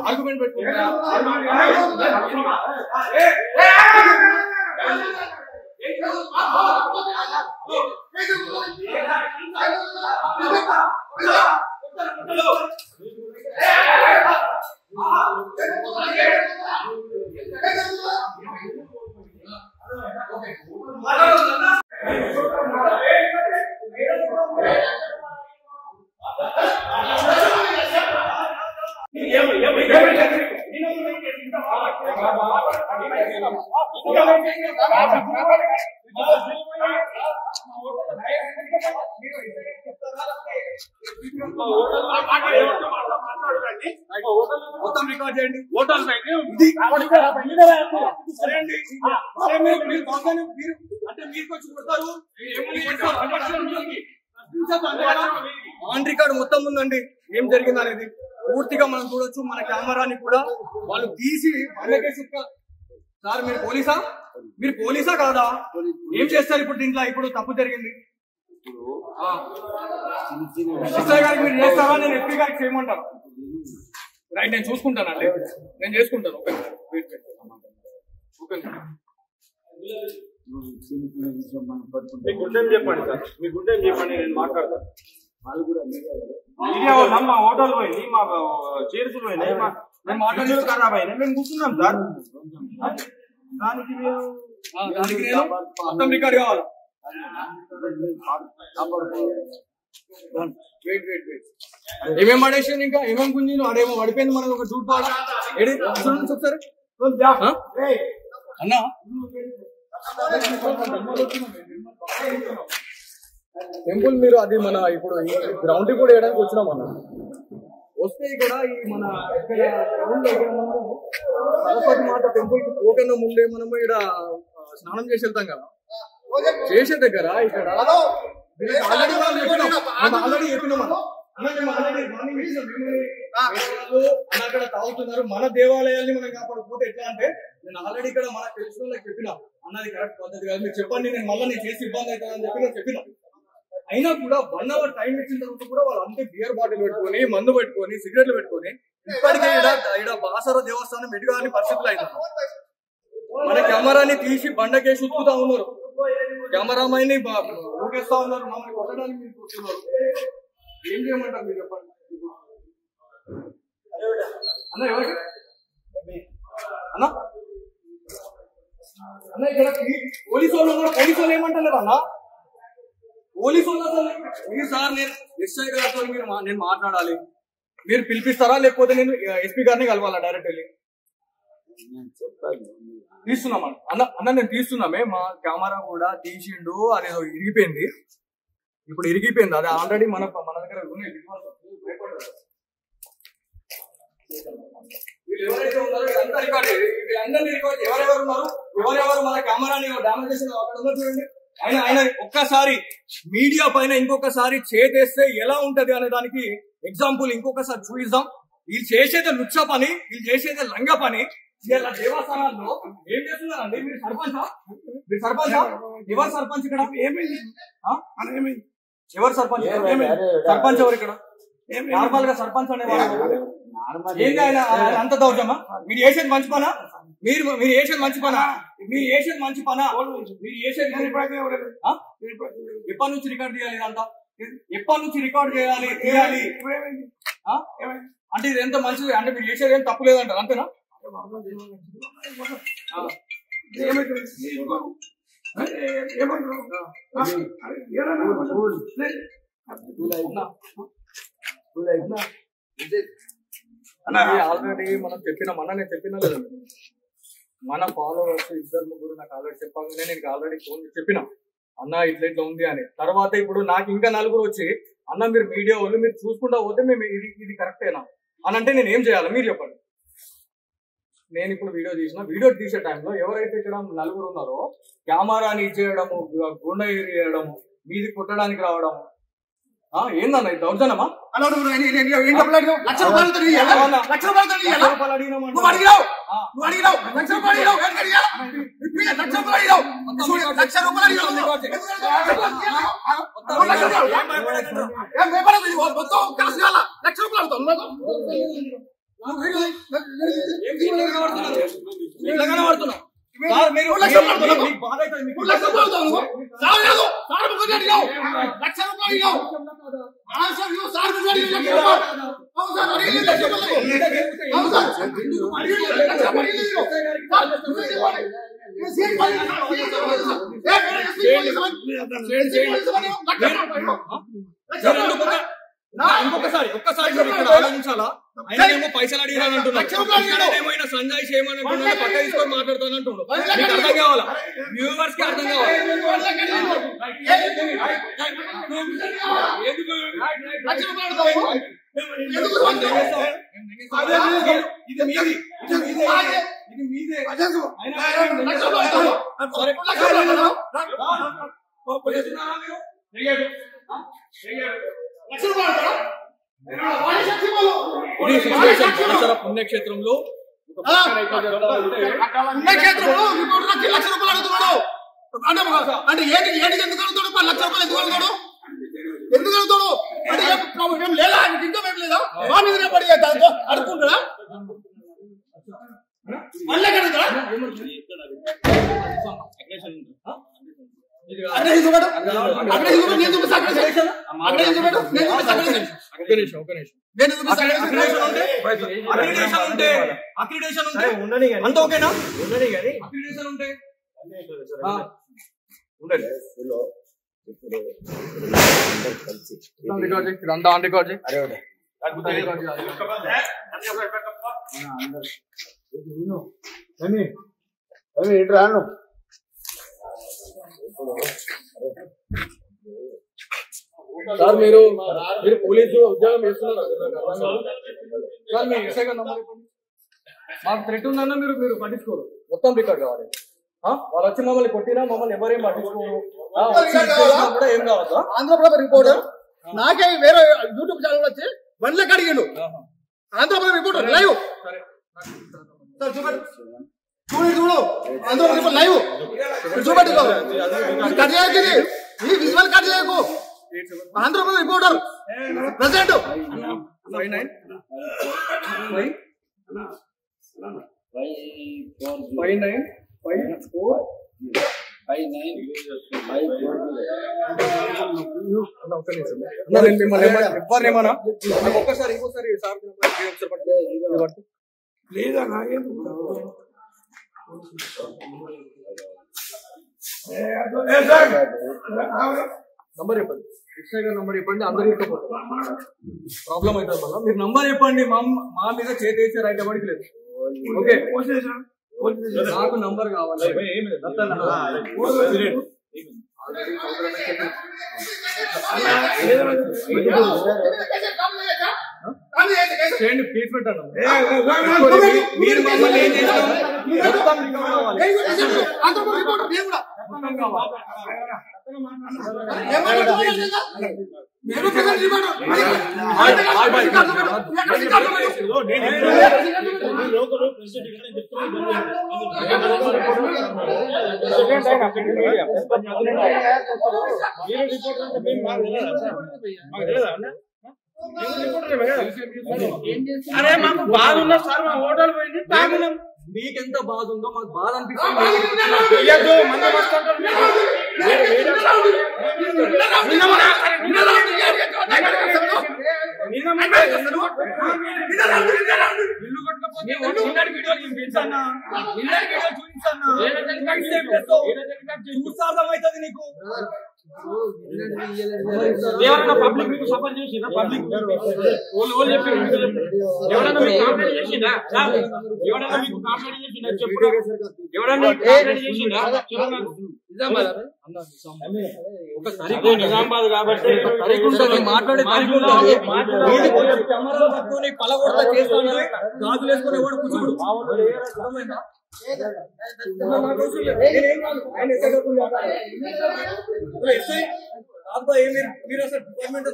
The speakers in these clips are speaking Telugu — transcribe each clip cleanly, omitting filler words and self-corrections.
ఆర్గ్యుమెంట్ పెట్టుకుంటా మొత్తం రికార్డ్ చేయండి. అంటే మీకు వచ్చి కొడతారు ఆన్ రికార్డ్ మొత్తం ఉందండి ఏం జరిగింది అనేది పూర్తిగా మనం చూడొచ్చు. మన కెమెరాని కూడా వాళ్ళు తీసి సార్ మీరు పోలీసా కాదా? ఏం చేస్తారు ఇప్పుడు దీంట్లో? ఇప్పుడు తప్పు జరిగింది ఎస్ఐ గారికి మీరు చేస్తారా? నేను ఎస్పీ గారికి చేయమంటాను. రైట్, నేను చూసుకుంటానండి, నేను చేసుకుంటాను. మీ గుండె చెప్పండి సార్, మీ గుండె చెప్పండి, నేను మాట్లాడతాను. మా హోటల్ పోయింది, మా చైర్స్ పోయినాయి, మేము మాట్లాడలేదు ఖరాబ్ అయినాయి, మేము కూర్చున్నాం సార్. దానికి నేను మొత్తం రికార్డ్ కావాలి. ఏమేం పడేసి ఇంకా ఏమేమి గుంజి అడేమో పడిపోయింది మనకు ఒక జూట్ పాడ చూస్తారు అన్నా. టెంపుల్ మీరు అది మన ఇప్పుడు గ్రౌండ్ కూడా వేయడానికి వచ్చినాం అన్న. వస్తే ఇక్కడ ఈ మన గ్రౌండ్ సరస్వతి మాత టెంపుల్ కి పోకన్నా ముందే మనము ఇక్కడ స్నానం చేసి వెళ్తాం కదా, చేసే దగ్గర ఇక్కడ ఆల్రెడీ చెప్పినాం అక్కడ తాగుతున్నారు. మన దేవాలయాల్ని మనం కాపాడకపోతే ఎట్లా అంటే, నేను ఆల్రెడీ ఇక్కడ మనకు తెలిసిన వాళ్ళకి చెప్పినా అన్నది కరెక్ట్ పద్ధతి కాదు, మీరు చెప్పండి, నేను మళ్ళీ నేను చేసి ఇబ్బంది అవుతుందని చెప్పి నేను చెప్పినా. అయినా కూడా 1 hour టైం ఇచ్చిన తర్వాత కూడా వాళ్ళు అంతే బియర్ బాటిల్ పెట్టుకొని, మందు పెట్టుకొని, సిగరెట్లు పెట్టుకొని ఇప్పటికే ఇక్కడ బాసర దేవస్థానం ఎదుగాని పరిస్థితులు అవుతారు. మన కెమెరాని తీసి బండకేసి ఉతుకుతా ఉన్నారు, కెమెరామైని ఊకేస్తా ఉన్నారు, మమ్మల్ని కొట్టడానికి మీరు కూర్చున్నారు. ఏం చేయమంటారు మీరు చెప్పండి అన్న? ఎవరికి అన్న అన్న ఇక్కడ పోలీసు వాళ్ళు ఉన్నారు, పోలీసు వాళ్ళు ఏమంటలేరు అన్న? పోలీసు వాళ్ళు అసలు మీరు సార్ నేను ఎస్ఐ గారితో నేను మాట్లాడాలి, మీరు పిలిపిస్తారా లేకపోతే నేను ఎస్పీ గారిని కలవాలా డైరెక్ట్ వెళ్ళి? తీస్తున్నామండి అన్న నేను తీస్తున్నామే, మా కెమెరా కూడా తీసిండు, అదేదో ఇరిగిపోయింది, ఇప్పుడు ఇరిగిపోయింది, అది ఆల్రెడీ మన దగ్గర ఉన్నాయి. ఎవరైతే ఉన్నారో ఇదంతా రికార్డ్, అందరినీ రికార్డ్, ఎవరెవరు ఉన్నారు, ఎవరెవరు మన కెమెరాని డామేజ్ చేసిన అక్కడ ఉన్నారు చూడండి. ఆయన ఒక్కసారి మీడియా పైన ఇంకొకసారి చేతేస్తే ఎలా ఉంటది అనే దానికి ఎగ్జాంపుల్ ఇంకొకసారి చూపిద్దాం. వీళ్ళు చేసేది లుచ్చ పని, వీళ్ళు చేసేది లంగ పని. ఇలా దేవస్థానాల్లో ఏం చేస్తున్నారండి? మీరు సర్పంచా? ఎవరు సర్పంచ్ ఇక్కడ? ఎవరు సర్పంచ్? సర్పంచ్ ఎవరు ఇక్కడ? నార్మల్ గా సర్పంచ్ అనేవాళ్ళు ఏంటి? ఆయన అంత దౌర్జమా? మీరు చేసేది మంచి పనా? మీరు చేసేది మంచి పనా? మీరు చేసేది మంచి పనా? మీరు చేసేది ఎప్పటి నుంచి రికార్డ్ చేయాలి? ఇదంతా ఎప్పటి నుంచి రికార్డ్ చేయాలి తీయాలి అంటే ఇది ఎంత మంచిది అంటే మీరు చేసేది ఏం తప్పు లేదంటారు, అంతేనా? ఆల్రెడీ మనం చెప్పినాం అన్న, నేను చెప్పినా లేదండి, మన ఫాలోవర్స్ 2-3 నాకు ఆల్రెడీ చెప్పాలని నేను ఆల్రెడీ ఫోన్ చెప్పినా అన్న ఇట్లా ఉంది అని. తర్వాత ఇప్పుడు నాకు ఇంకా 4 వచ్చి అన్న మీరు మీడియా వాళ్ళు మీరు చూసుకుంటా పోతే మేము ఇది కరెక్టేనా అని అంటే నేను ఏం చేయాలి మీరు చెప్పండి. నేను ఇప్పుడు వీడియో తీసే టైంలో ఎవరైతే ఇక్కడ 4 ఉన్నారో కెమెరాని ఇచ్చేయడము, గుండె చేయడము, మీది కొట్టడానికి రావడము, ఏందన్న ఇది దౌర్జన్యమా? లక్ష రూపాయలు ఒక్కసారి ఆలోచించాలా? ఆయనేమో పైసలు అడిగానంటున్నాడు, సంజయ్ చేయమనంటున్నా, పక్క తీసుకొని మాట్లాడుతానంటున్నాడు. మీకు అర్థం కావాలా? వ్యూవర్స్ కి అర్థం కావాలి. పుణ్యక్షేత్రంలో లక్ష రూపాయలు అడుగుతున్నాడు అంటే ఏంటి ఎందుకు అడుగుతాడు? 10 లక్షల రూపాయలు ఎందుకు అడుగుతాడు? ఎందుకు అడుగుతాడు అంటే ఏం లేదా? ఇంకా ఏం లేదా? మా మీద పడి అడుగుతుంటాడా? మళ్ళీ అడుగుతాడా? అంత ఓకేనా? రాను సార్, మీరు పోలీసు ఉద్యోగం చేస్తున్నారు సార్. మీ ఎస్ఐ గారు నంబర్ ఇవ్వండి. మాకు థ్రెట్ ఉందన్నా మీరు పట్టించుకోరు. మొత్తం రికార్డ్ కావాలి. వాళ్ళు వచ్చి మమ్మల్ని కొట్టినా మమ్మల్ని ఎవరేం పట్టించుకోరు. కూడా ఏం కావద్దా? ఆంధ్రప్రదేశ్ రిపోర్టర్ నాకే వేరే యూట్యూబ్ ఛానల్ వచ్చి 1 లక్ష అడిగాడు. ఆంధ్రప్రదేశ్ రిపోర్టర్ లైవ్ చూడు ఆంధ్రప్రదేశ్ లైవ్ చూపెట్టుకో. కట్ చేయకు, ఈ విజువల్ కట్ చేయకు. Andhra Pradesh reporter president 5954. ఒక్కసారి ఇంకోసారి లేదా నంబర్ చెప్పండి. ఎస్ఐ గారు నంబర్ చెప్పండి. అందరికీ ప్రాబ్లం అవుతుంది. మళ్ళీ మీరు నంబర్ చెప్పండి. మా మీద చేసి రైట్ ఎవరికి లేదు. ఓకే, నాకు నంబర్ కావాలి. చేయండి, ప్లీజ్ పెట్టండి. మీరు మమ్మల్ని ఏం చేస్తాం? అరే మాకు బాధ ఉన్నా సార్, మా హోటల్ పోయింది తాగినాం. మీకెంత బాధ ఉందో మాకు బాధ అనిపిస్తుంది. అర్థమవుతుంది నీకు. ఎవరైనా పబ్లిక్ మీకు సపోర్ట్ చేసిందా? పబ్లిక్ ఎవరైనా మీకు కాంప్లైంట్ చేసిందా? ఎవరైనా మీకు కాంప్లైంట్ చేసిందా? చెప్పు. ఎవరైనా చేసిందా? నిజామాబాద్ కాబట్టి మాట్లాడే పలగొడతా చేస్తాను. గాజులు వేసుకునే వాడు కూర్చోడు. మీరు అసలు డిపార్ట్మెంట్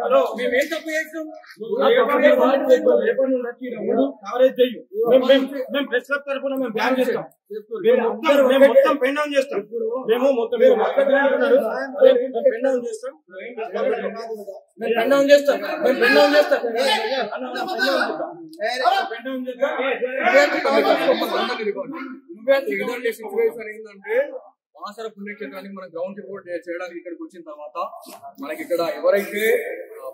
హలో మేమేం తప్పు చేస్తాం కవరేజ్ చెయ్యి మేము ప్రెస్ క్లబ్ తరఫున మేము బ్యాన్ చేస్తాం మేము మొత్తం పెన్ డౌన్ చేస్తాం మేము మొత్తం పెన్ డౌన్ చేస్తాం సిచ్యువేషన్ ఏంటంటే బాసర పుణ్యక్షేత్రానికి మన గ్రౌండ్ రిపోర్ట్ చేయడానికి ఇక్కడికి వచ్చిన తర్వాత మనకి ఇక్కడ ఎవరైతే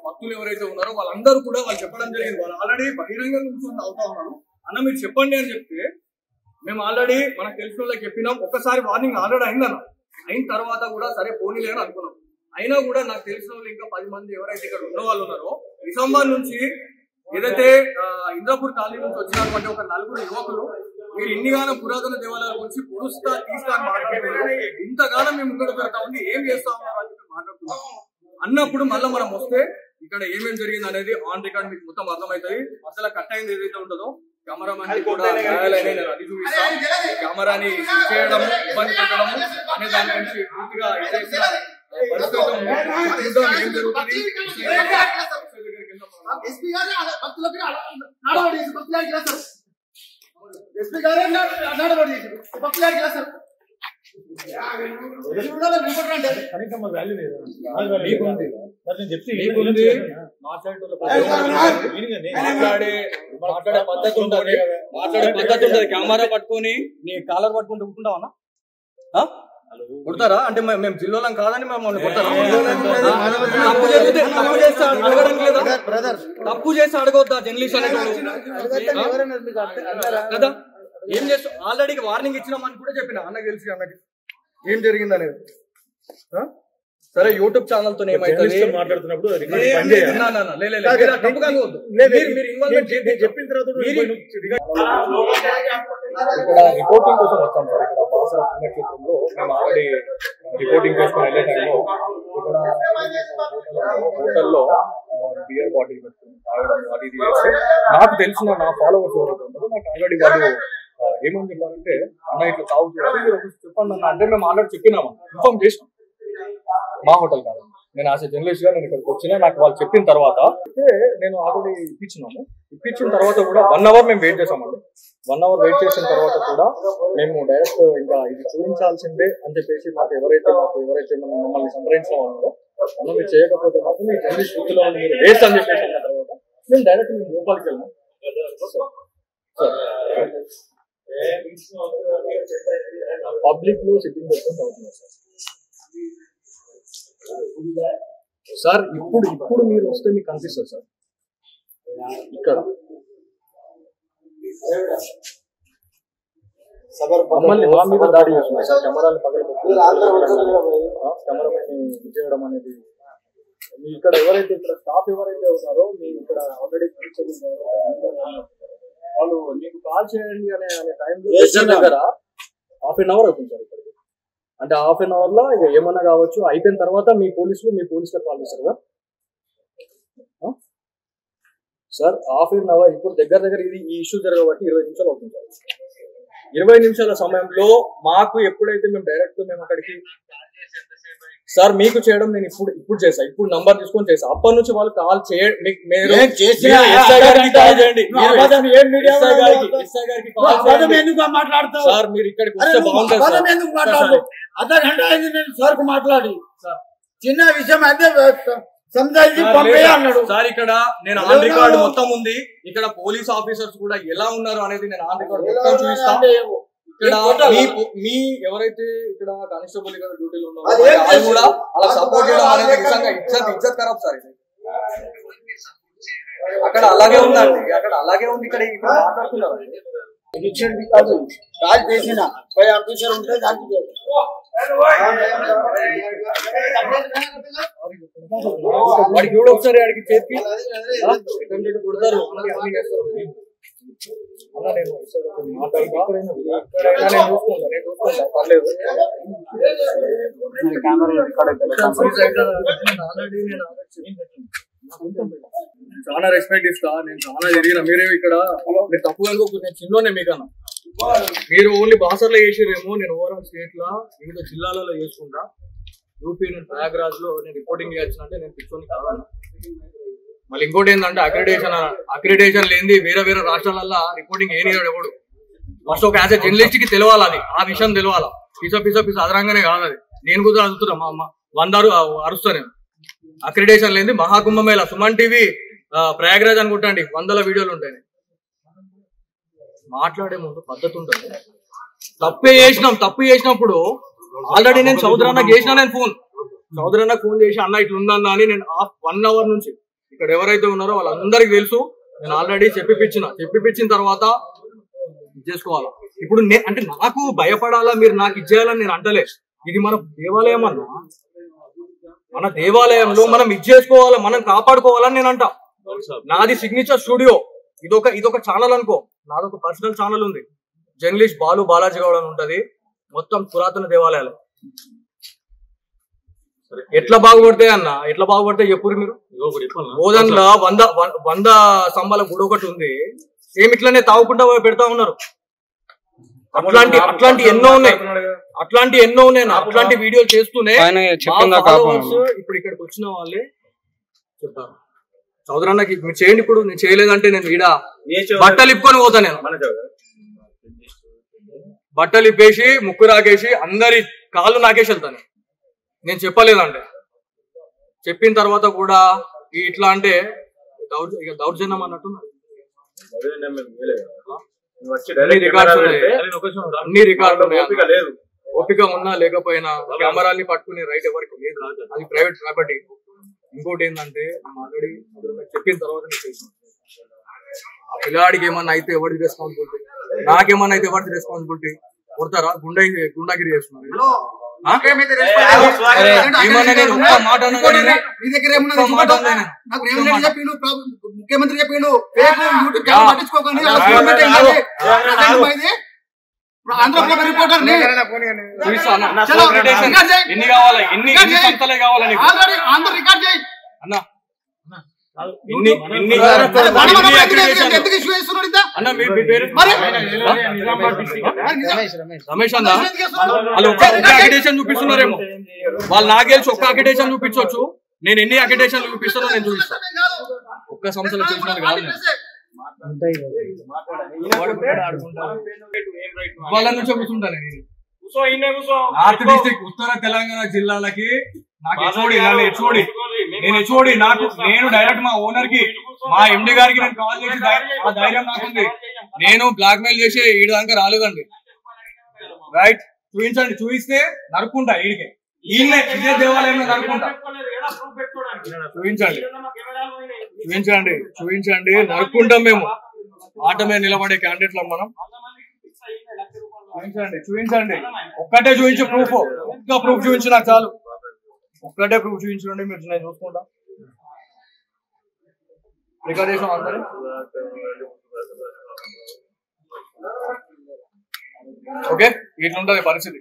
భక్తులు ఎవరైతే ఉన్నారో వాళ్ళందరూ కూడా వాళ్ళు చెప్పడం జరిగింది. వాళ్ళు ఆల్రెడీ బహిరంగంగా కూర్చొని అవుతా ఉన్నారు. అన్న మీరు చెప్పండి అని చెప్తే మేము ఆల్రెడీ మనకు తెలిసిన వాళ్ళకి చెప్పినాం. ఒక్కసారి వార్నింగ్ ఆల్రెడీ అయిందన్న, అయిన తర్వాత కూడా సరే పోనీలే అని అనుకున్నాం. అయినా కూడా నాకు తెలిసిన వాళ్ళు ఇంకా 10 మంది ఎవరైతే ఇక్కడ ఉన్న వాళ్ళు ఉన్నారో నిజామాబాద్ నుంచి ఏదైతే ఇంద్రపూర్ కాలనీ నుంచి వచ్చినటువంటి ఒక 4 యువకులు మీరు ఇన్నిగానో పురాతన దేవాలయాల గురించి పొడుస్తా తీస్తా అని మాట్లాడుతున్నారు. ఇంతగానో మేము ముందుకు పెడతా ఉంది, ఏం చేస్తా ఉన్నారు అని చెప్పి మాట్లాడుతున్నాం అన్నప్పుడు మళ్ళీ మనం వస్తే ఇక్కడ ఏమేమి జరిగింది అనేది ఆన్ రికార్డ్ మీకు మొత్తం అర్థమవుతుంది. అసలు కట్ అయింది ఏదైతే ఉంటుందో కెమెరామెన్ కూడా నేను అది చూపిస్తాం. కెమెరాని చేయడం ఇబ్బంది పెట్టడం అనే దాని గురించి పూర్తిగా ఏం జరుగుతుంది మాట్లాడే పద్ధతి ఉంటుంది. కెమెరా పట్టుకొని నీ కాలర్ పట్టుకుంటూ ఉంటావన్నా కొడతారా అంటే మేము జిల్లాలం కాదని మమ్మల్ని కొడతారా? తప్పు చేసి అడగొద్దా జర్నలిస్ట్ అనేటువంటి కదా? ఏం చేస్తాం? ఆల్రెడీ వార్నింగ్ ఇచ్చినామని కూడా చెప్పిన అన్నకి తెలిసి అన్నకి ఏం జరిగింది అనేది. సరే యూట్యూబ్ ఛానల్ తో ఏమైతుంది మాట్లాడుతున్నప్పుడు చెప్పిన తర్వాత ఇక్కడ రిపోర్టింగ్ కోసం వచ్చాం సార్. ఇక్కడ బాసర పుణ్యక్షేత్రంలో మేము ఆల్రెడీ రిపోర్టింగ్ చేసుకుని వెళ్ళే టైంలో ఇక్కడ హోటల్లో బియర్ బాటిల్ పెట్టుకుని తాగడం అది ఇది చేస్తే నాకు తెలిసిన నా ఫాలోవర్స్ ఎవరైతే ఉన్నారో నాకు ఆల్రెడీ వాళ్ళు ఏమని చెప్పారంటే అన్న ఇట్లా తాగుతున్నారు మీరు చెప్పండి అన్న అంటే మేము ఆల్రెడీ చెప్పినాము, ఇన్ఫార్మ్ చేసినాం. మా హోటల్ కాదు, నేను యాజ్ ఎ జర్నలిస్ట్ గా నేను ఇక్కడికి వచ్చినా నాకు వాళ్ళు చెప్పిన తర్వాత అయితే నేను ఆల్రెడీ ఇప్పించిన తర్వాత కూడా 1 అవర్ మేము వెయిట్ చేసామండి. 1 అవర్ వెయిట్ చేసిన తర్వాత కూడా మేము డైరెక్ట్ ఇంకా ఇది చూపించాల్సిందే అని చెప్పేసి మాకు ఎవరైతే మమ్మల్ని సంప్రదించిన ఉన్నారో మనం మీరు చేయకపోతే మాత్రం మీ జర్నలిస్ట్ వృత్తిలో మీరు వేస్ట్ అని చెప్పేసి అన్న తర్వాత మేము డైరెక్ట్ మేము లోపలికి వెళ్ళాం. పబ్లిక్ లో సిట్టింగ్ పెట్టుకుని అవుతున్నాం సార్. ఇప్పుడు మీరు వస్తే మీకు కనిపిస్తుంది సార్ ఇక్కడ మమ్మల్ని మా మీద దాడి చేస్తున్నారు సార్. కెమెరాలు కెమెరామెన్ చేయడం అనేది మీ ఇక్కడ ఎవరైతే ఇక్కడ స్టాఫ్ ఎవరైతే ఉన్నారో మేము ఇక్కడ ఆల్రెడీ వాళ్ళు మీకు కాల్ చేయండి అనే టైంలో దగ్గర ½ an hour అవుతుంది సార్ ఇక్కడికి. అంటే ½ an hour లో ఇక ఏమన్నా కావచ్చు. అయిపోయిన తర్వాత మీ పోలీసులకు కాల్ చేస్తారు కదా సార్. ½ an hour ఇప్పుడు దగ్గర ఇది ఈ ఇష్యూ జరగబట్టి 20 నిమిషాలు అవుతుంది సార్. 20 నిమిషాల సమయంలో మాకు ఎప్పుడైతే మేము అక్కడికి సార్ మీకు చేయడం నేను ఇప్పుడు చేసా, ఇప్పుడు నంబర్ తీసుకొని చేసా. అప్పటి నుంచి వాళ్ళు కాల్ చేయండి సార్. మీరు ఇక్కడికి వస్తే బాగుంటుంది సార్. మాట్లాడి చిన్న విషయం అయితే సార్ ఇక్కడ నేను ఆన్ రికార్డ్ మొత్తం ఉంది. ఇక్కడ పోలీస్ ఆఫీసర్స్ కూడా ఎలా ఉన్నారు అనేది నేను ఆన్ రికార్డ్ మొత్తం చూపిస్తాను. ఇక్కడ మీ ఎవరైతే ఇక్కడ కానిస్టేబుల్ ఇక్కడ డ్యూటీలో ఉన్నారో వాళ్ళు కూడా అలా సపోర్ట్ చేయడం అనేది నిజంగా ఇజ్జత్ ఖరాబ్ సార్. అక్కడ అలాగే ఉందండి, అక్కడ అలాగే ఉంది. ఇక్కడ మాట్లాడుతున్నారు కాల్ చేసిన ఆఫీసర్ ఉంటే దానికి వాడికి కూడా ఒకసారి వాడికి చేతి కొడతారు. అలా నేను పర్లేదు కెమెరా చాలా రెస్పెక్ట్ ఇస్తా, నేను చాలా తిరిగిన. మీరే ఇక్కడ మీరు తప్పు అనుకో, నేను చిన్నోనే మీకన్నా. మీరు ఓన్లీ బాసర్లో చేసిరేమో, నేను ఓవరాల్ స్టేట్ లా వివిధ జిల్లాలలో చేసుకుంటా. యూపీ నేను ప్రయాగ్రాజ్ లో నేను రిపోర్టింగ్ చేయాల్సిందంటే నేను పిచ్చోని కాదన్నా. మళ్ళీ ఇంకోటి ఏంటంటే అక్రిడేషన్ లేని వేరే వేరే రాష్ట్రాలల్లో రిపోర్టింగ్ ఏనియాడు ఎవడు. ఫస్ట్ ఒక యాజ్ ఎ జర్నలిస్ట్ కి తెలవాలి, అది ఆ విషయం తెలవాలా. పిస అదరంగానే కాదు అది. నేను కూడా అడుగుతున్నా, మా అమ్మ 100 అరుస్తా నేను. అక్రిడేషన్ లేని మహాకుంభమేళ సుమన్ టీవీ ప్రయాగ్రాజ్ అనుకుంటాండి 100 వీడియోలు ఉంటాయి. మాట్లాడే ముందు పద్ధతి ఉంటుంది. తప్పు చేసినప్పుడు ఆల్రెడీ నేను చౌదరన్నకు చేసిన, నేను చౌదరన్నకు ఫోన్ చేసి అన్న ఇట్లా ఉందన్నా అని నేను 1 అవర్ నుంచి ఇక్కడ ఎవరైతే ఉన్నారో వాళ్ళందరికీ తెలుసు. నేను ఆల్రెడీ చెప్పిపించిన తర్వాత చేసుకోవాలా. ఇప్పుడు అంటే నాకు భయపడాలా, మీరు నాకు ఇచ్చేయాలని నేను అంటలే. ఇది మన దేవాలయం అన్నా, మన దేవాలయంలో మనం ఇచ్చేసుకోవాలా, మనం కాపాడుకోవాలని నేను అంటా. నాది సిగ్నేచర్ స్టూడియో, ఇదొక ఛానల్ అనుకో. నాదొక పర్సనల్ ఛానల్ ఉంది, జర్నలిస్ట్ బాలాజీ గౌడ్ అని ఉంటది. మొత్తం పురాతన దేవాలయాలు ఎట్లా బాగుపడతాయి అన్న, ఎట్లా బాగుపడతాయి చెప్పురు మీరు. బోధన్లో 100 స్తంభాల గుడి ఒకటి ఉంది, సేమ్ ఇట్లానే తాగుకుంటా పెడతా ఉన్నారు. అట్లాంటి ఎన్నో ఉన్నాయి, అట్లాంటి వీడియోలు చేస్తూనే ఇప్పుడు ఇక్కడికి వచ్చిన వాళ్ళే చెప్తారు చౌదరన్నకి మీరు చేయండి. ఇప్పుడు నేను చేయలేదంటే నేను ఈడ బట్టలు ఇప్పుకొని పోతా. నేను బట్టలు ఇప్పేసి ముక్కు రాకేసి అందరి కాళ్ళు నాకేసి వెళ్తాను. నేను చెప్పలేదంటే, చెప్పిన తర్వాత కూడా ఇట్లా అంటే దౌర్జన్యం అన్నట్టు. అన్ని రికార్డు ఓపిక ఉన్నా లేకపోయినా కెమెరాల్ని పట్టుకునే రైట్ ఎవరికి లేదు, అది ప్రైవేట్ ప్రాపర్టీ. ఇంకోటి ఏంటంటే ఆల్రెడీ చెప్పిన తర్వాత ఆ పిల్లాడికి ఏమన్నా అయితే ఎవరిది రెస్పాన్సిబిలిటీ, నాకేమన్నా అయితే ఎవరిది రెస్పాన్సిబిలిటీ? కొడతారా? గుండాగిరి చేస్తున్నారు. ముఖ్యమంత్రి చెప్పిండు పట్టించుకోకండి. ఆంధ్రప్రదేశ్ రిపోర్టర్ ఆంధ్ర రికార్డ్ చేయి అన్న. రమేష్ అన్న వాళ్ళు ఒక్క అక్రిడేషన్ చూపిస్తున్నారేమో, వాళ్ళు నాకు తెలిసి ఒక్క అక్రిడేషన్ చూపించవచ్చు. నేను ఎన్ని అక్రిడేషన్లు చూపిస్తానో నేను చూపిస్తాను. ఒక్క సంవత్సరం చూసినాను కాదు, వాళ్ళ నుంచి కూర్చుంటాను. నార్త్ డిస్ట్రిక్ట్ ఉత్తర తెలంగాణ జిల్లాలకి నాకు హెచ్ఓడి నేను డైరెక్ట్ మా ఓనర్ కి, మా ఎండి గారికి నేను కాల్ చేసి ఆ ధైర్యం నాకుంది. నేను బ్లాక్ మెయిల్ చేసి ఈడు దాకా రాలేదండి. రైట్, చూపిస్తే నరుక్కుంటా. ఈడికి ఇదే దేవాలయంలో నరుక్కుంటా. చూపించండి నరుక్కుంటాం మేము. ఆట మీద నిలబడే క్యాండిడేట్లం మనం. చూపించండి ఒక్కటే చూపించు ప్రూఫ్, ఒక్క ప్రూఫ్ చూపించు నాకు చాలు. ఒక్కటే ప్రూఫ్ చూపించండి మీరు, నేను చూసుకుంటా. రికార్డ్ చేసాం అందరూ. ఓకే, ఇట్లుంటది పరిస్థితి.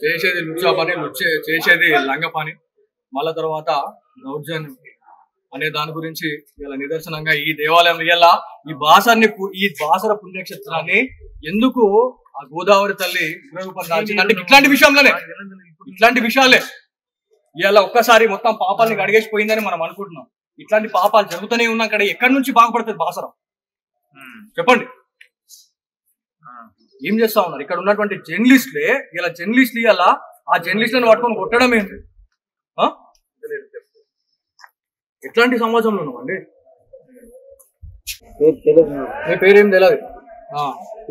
చేసేది లుచ్చా పని, చేసేది లంగ పని, మళ్ళా తర్వాత దౌర్జన్యం అనే దాని గురించి ఇలా నిదర్శనంగా ఈ దేవాలయం ఇలా ఈ బాసర పుణ్యక్షేత్రాన్ని ఎందుకు ఆ గోదావరి తల్లి ఉగ్రరూపం దాల్చిందంటే ఇట్లాంటి విషయాలే. ఇలా ఒక్కసారి మొత్తం పాపాలని అడిగేసిపోయిందని మనం అనుకుంటున్నాం. ఇట్లాంటి పాపాలు జరుగుతూనే ఉన్నాం. అక్కడ ఎక్కడి నుంచి బాగుపడుతుంది బాసరం చెప్పండి? ఏం చేస్తా ఉన్నారు ఇక్కడ ఉన్నటువంటి జర్నలిస్టులే? ఇలా జర్నలిస్టులు ఇలా ఆ జర్నలిస్టులను పట్టుకొని కొట్టడం ఏంటి? ఎట్లాంటి సమాజంలో ఉన్నామండి? మీ పేరేం తెలియదు.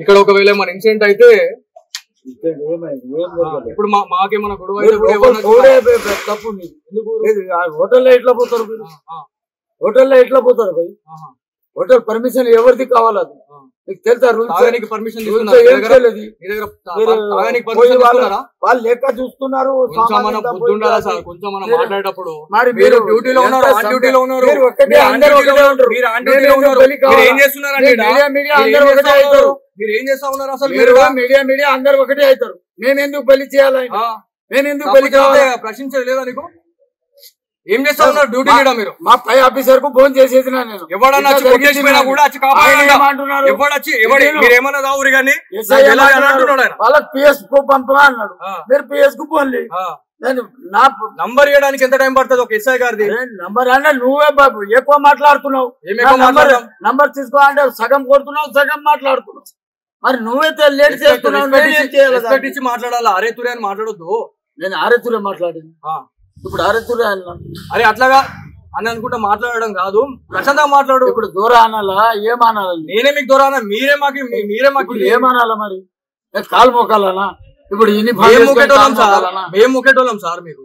ఇక్కడ ఒకవేళ మన ఇన్సిడెంట్ అయితే ఇప్పుడు మాకేమన్నా గొడవ తప్పు. హోటల్లో ఎట్లా పోతారు? హోటల్లో ఎట్లా పోతారు పోయి? హోటల్ పర్మిషన్ ఎవరిది కావాలి? అది మీకు తెలుసా? పర్మిషన్ వాళ్ళు లెక్క చూస్తున్నారు. కొంచెం మనం మాట్లాడేటప్పుడు మరి మీరు డ్యూటీలో ఉన్నారు, మీరు ఏం చేస్తా ఉన్నారు? అసలు మీడియా అందరు ఒకటే అవుతారు. మేమెందుకు బలి చేయాలి? మేమెందుకు బలి కావాలి? ప్రశ్నించలేదు నీకు? ఏం చేస్తా ఉన్నారు డ్యూటీ మీద మీరు? మా పై ఆఫీసర్ కు ఫోన్ చేసేది నేను. ఎవడన్నా కూడా వచ్చి కాపాడంటున్నారు. మీరేమన్నా ఊరి కానీ వాళ్ళకి పిఎస్ కు పంపమా అన్నాడు. మీరు పిఎస్ కు పోన్లీ. నేను నా నంబర్ ఇవ్వడానికి ఎంత టైం పడుతుంది ఒక ఎస్ఐ గారిది? నంబర్ అంటే నువ్వే బాబు ఎక్కువ మాట్లాడుతున్నావు. నంబర్ తీసుకో అంటే సగం కొడుతున్నావు, సగం మాట్లాడుతున్నావు. మరి నువ్వైతే లేట్ చేస్తున్నావు. ఇచ్చి మాట్లాడాలా? అరే తురే అని మాట్లాడొద్దు. నేను ఆరేతురే మాట్లాడింది. ఇప్పుడు ఆరేతురే అన్నా. అరే అట్లాగా అని అనుకుంటా మాట్లాడడం కాదు, ప్రశాంతంగా మాట్లాడు. ఇప్పుడు దూరం అనాలా ఏమనాలా? నేనే మీకు దూరం అన్నా, మీరే మాకు ఏమనాలా? మరి కాలు మోకాలనా? ఇప్పుడు మేము ముఖ్యటోళ్ళం సార్. మీకు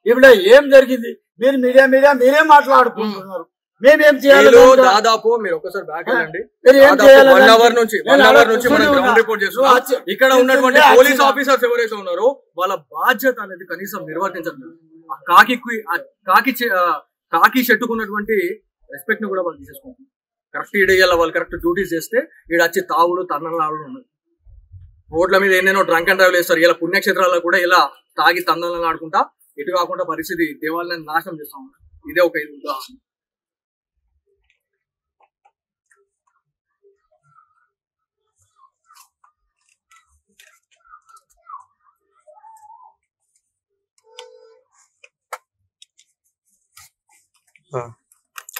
ఇప్పుడు ఏం జరిగింది? మీరు మీడియా మీరే మాట్లాడుకుంటున్నారు. మేమేం చేయాలి? దాదాపు మీరు ఒకసారి బ్యాక్ వెళ్ళండి. 1 అవర్ నుంచి మనం గ్రౌండ్ రిపోర్ట్ చేస్తున్నాం. ఇక్కడ ఉన్నటువంటి పోలీస్ ఆఫీసర్స్ ఎవరైతే ఉన్నారో వాళ్ళ బాధ్యత అనేది కనీసం నిర్వర్తించలేదు. కాకి చెట్టుకున్నటువంటి రెస్పెక్ట్ ని కూడా వాళ్ళు తీసేసుకుంటారు. కరెక్ట్ ఈడేయాల వాళ్ళు కరెక్ట్ డ్యూటీస్ చేస్తే ఈడ వచ్చి తాగుడు తన్నలాడు ఉన్నది. రోడ్ల మీద ఎన్నెన్నో డ్రంక్ అండ్ డ్రైవ్ చేస్తారు. ఇలా పుణ్యక్షేత్రాల్లో కూడా ఇలా తాగి తందనలు ఆడుకుంటా ఎటు కాకుండా పరిస్థితి దేవాలయాన్ని నాశనం చేస్తా ఉన్నారు. ఇదే ఒక ఇది ఉదాహరణ.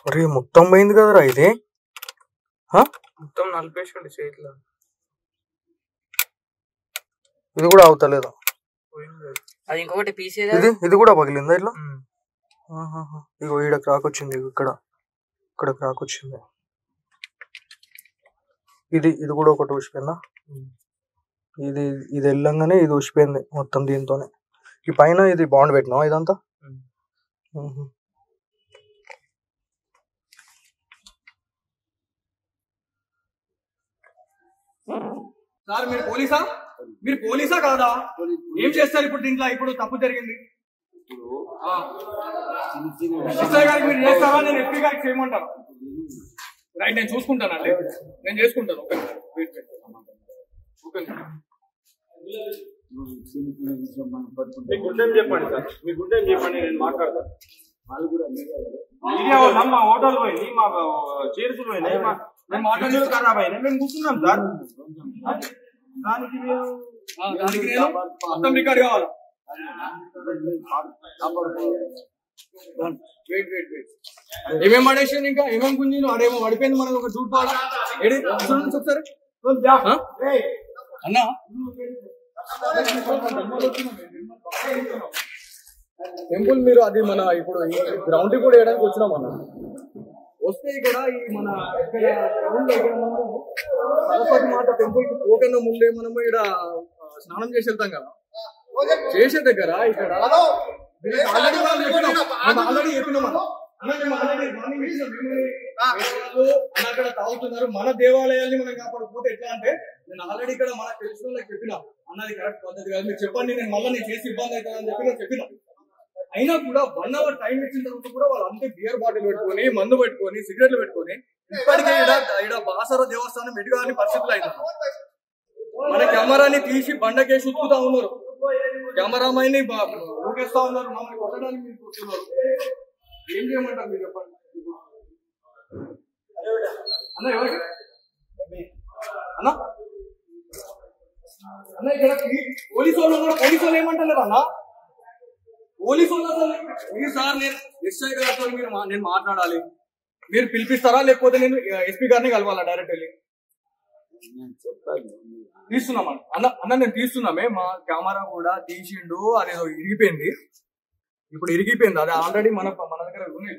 అరే మొత్తం పోయింది కదరా ఇది. మొత్తం నలిపేసాడు చేతిలో. ఇది కూడా అవుతలేదు. అది ఇంకొకటి పీస్ ఇది కూడా పగిలిందా ఇట్లా? ఇగో ఈడ క్రాక్ వచ్చింది. ఇక్కడ క్రాక్ వచ్చింది. ఇది కూడా ఒకటి ఊసిపోయిందా? ఇది వెళ్ళంగానే ఇది ఊసిపోయింది మొత్తం. దీంతోనే ఈ పైన ఇది బాండ్ పెట్టినా ఇదంతా. సార్ మీరు పోలీసా కాదా? ఏం చేస్తారు ఇప్పుడు దీంట్లో? ఇప్పుడు తప్పు జరిగింది. ఎస్ఐ గారికి మీరు చేస్తారా? నేను ఎస్పీ గారికి చేయమంటాను. రైట్, నేను చూసుకుంటానండి. నేను చేసుకుంటాను. మీ గుండెం చెప్పండి సార్, మీ గుండెం చెప్పండి, నేను మాట్లాడతాను. మా హోటల్ పోయింది, మా చైర్స్ పోయినాయి, మేము మాట్లాడలేదు ఖరాబ్ అయినా మేము కూర్చున్నాం సార్. దానికి నేను మొత్తం రికార్డ్ కావాలి. ఏమేమి పడేసాను, ఇంకా ఏమేమి గుంజీను? అడేమో పడిపోయింది మనకు ఒక జూట్ పాడ. ఒకసారి అన్నా టెంపుల్ మీరు అది మన ఇప్పుడు గ్రౌండ్ కూడా వేయడానికి వచ్చినాం అన్న. వస్తే ఇక్కడ ఈ మన గ్రౌండ్ ఇక్కడ మనము సరస్వతి మాత టెంపుల్ కి పోకన్నా ముందే మనము ఇక్కడ స్నానం చేసి వెళ్తాం కదా. చేసే దగ్గర ఇక్కడ ఆల్రెడీ చెప్పినాం అక్కడ తాగుతున్నారు. మన దేవాలయాల్ని మనం కాపాడకపోతే ఎట్లా అంటే, నేను ఆల్రెడీ ఇక్కడ మనకు తెలిసిన వాళ్ళకి చెప్పినా అన్నది కరెక్ట్ పద్ధతి కాదు, మీరు చెప్పండి, నేను మళ్ళీ చేసి ఇబ్బంది అవుతుందని చెప్పి నేను చెప్పిన. అయినా కూడా 1 hour టైం ఇచ్చిన తర్వాత కూడా వాళ్ళు అంతే బియర్ బాటిల్ పెట్టుకొని, మందు పెట్టుకొని, సిగరెట్లు పెట్టుకొని ఇప్పటికే ఇక్కడ బాసర దేవస్థానం ఎటుగాని పరిస్థితులు అవుతున్నారు. మన కెమెరాని తీసి బండకేసి ఉత్తుతా ఉన్నారు, కెమెరామైన్ ఊకేస్తా ఉన్నారు, మమ్మల్ని కొట్టడానికి మీరు చూస్తున్నారు. ఏం చేయమంటారు మీరు చెప్పండి అన్న? ఎవరికి అన్న అన్న ఇక్కడ పోలీసు వాళ్ళు ఉన్నారు. పోలీసు వాళ్ళు ఏమంటున్నారు అన్న? పోలీసు వాళ్ళు అసలు మీరు సార్ నేను ఎస్ఐ గారితో నేను మాట్లాడాలి, మీరు పిలిపిస్తారా లేకపోతే నేను ఎస్పీ గారిని కలవాలా డైరెక్ట్ వెళ్ళి? తీస్తున్నాం అన్న నేను తీస్తున్నామే. మా కెమెరా కూడా తీసిండు, అదేదో ఇరిగిపోయింది. ఇప్పుడు ఇరిగిపోయింది అది ఆల్రెడీ మన దగ్గర ఉన్నాయి.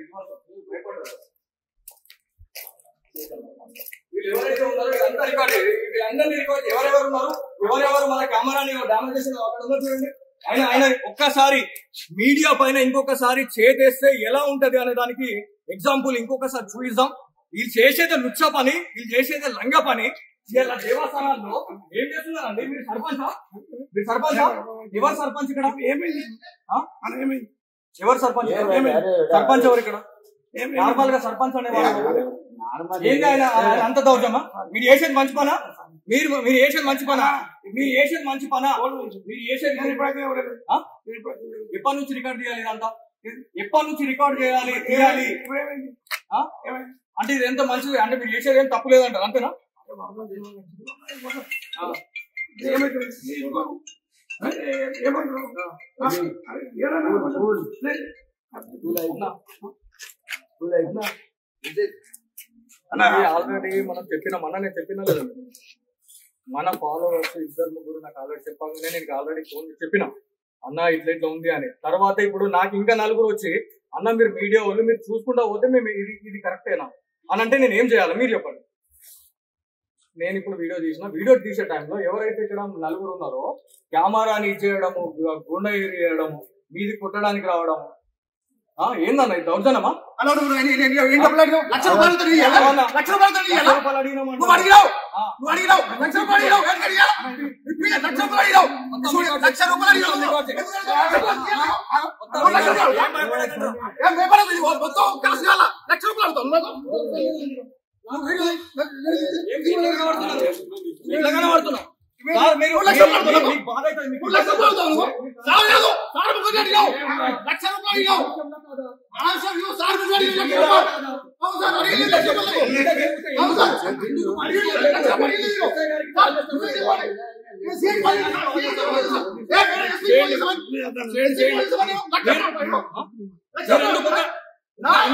ఎవరైతే ఉన్నారో ఇదంతా రికార్డ్, వీళ్ళందరినీ రికార్డ్ ఎవరెవరు ఉన్నారు, ఎవరెవరు మన కెమెరాని డామేజ్ చేసిన అక్కడ ఉన్నారు చూడండి. ఆయన ఒక్కసారి మీడియా పైన ఇంకొకసారి చేతేస్తే ఎలా ఉంటది అనే దానికి ఎగ్జాంపుల్ ఇంకొకసారి చూపిద్దాం. వీళ్ళు చేసేది లుచ్చ పని, వీళ్ళు చేసేది లంగ పని. ఇలా దేవస్థానాల్లో ఏం చేస్తున్నారండి? మీరు సర్పంచా? ఎవరు సర్పంచ్ ఇక్కడ? ఏమైంది? ఎవరు సర్పంచ్? సర్పంచ్ ఎవరు ఇక్కడ? నార్మల్ గా సర్పంచ్ అనేవాళ్ళు ఏంటి? ఆయన అంత దౌర్జమా? మీరు చేసేది మంచి పనా? మీరు చేసేది మంచి పనా? మీరు చేసేది మంచి పనా? మీరు చేసేది ఎప్పటి నుంచి రికార్డ్ చేయాలి ఇదంతా? ఎప్పటి నుంచి రికార్డ్ చేయాలి తీయాలి అంటే ఇది ఎంత మంచిది అంటే మీరు చేసేది ఏం తప్పు లేదంటారు అంతేనా? ఆల్రెడీ మనం చెప్పినాం అన్న, నేను చెప్పినా లేదండి మన ఫాలోవర్స్ 2-3 నాకు ఆల్రెడీ చెప్పాలనే నేను ఆల్రెడీ ఫోన్ చెప్పినా అన్న ఇట్లా ఇట్లా ఉంది అని. తర్వాత ఇప్పుడు నాకు ఇంకా 4 వచ్చి అన్న మీరు మీడియా వాళ్ళు మీరు చూసుకుంటా పోతే మేము ఇది కరెక్టేనా అని అంటే నేను ఏం చేయాలి మీరు చెప్పండి. నేను ఇప్పుడు వీడియో తీసే టైంలో ఎవరైతే ఇక్కడ 4 ఉన్నారో కెమెరాని ఇచ్చేయడము, గుండె చేయడము, మీది కొట్టడానికి రావడము ఏందన్న ఇది దౌర్జన్యమా?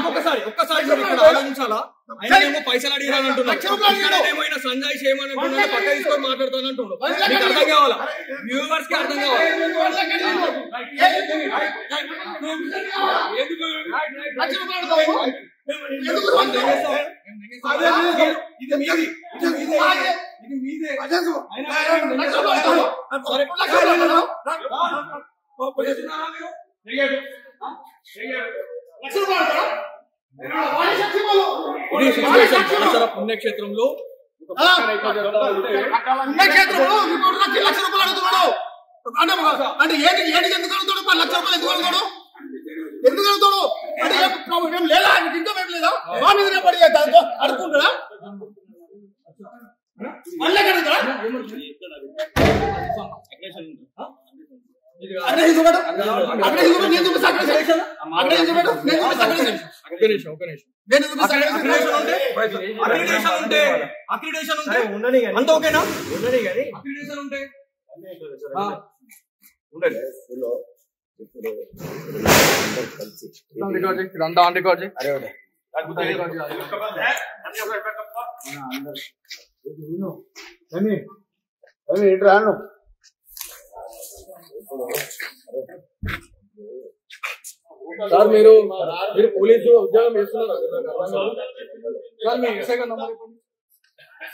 ఒక్కసారి ఆలోచించాలా? ఆయన పైసలు అడిగానంటున్నాడు, సంజయ్ చేయమని అంటున్నాడు, పక్క తీసుకొని మాట్లాడుతాను అంటున్నాడు. అర్థం కావాలా? వ్యూవర్స్ కి అర్థం కావాలి. పుణ్యక్షేత్రంలో అంటే ఏంటి ఎందుకు అడుగుతాడు? 10 లక్షల రూపాయలు ఎందుకు అడుగుతాడు? ఎందుకు అడుగుతాడు అంటే ఏం లేదా? ఇంకా ఏం లేదా? మా మీద పడి అడుగుకుంటాడా? మళ్ళీ అడుగుతాడా? అంత ఓకేనా? అక్రిడేషన్ ఉంటే సార్ మీరు పోలీసు ఉద్యోగం చేస్తున్నారు సార్, మీ ఎస్ఐ గారు నంబర్ ఇవ్వండి.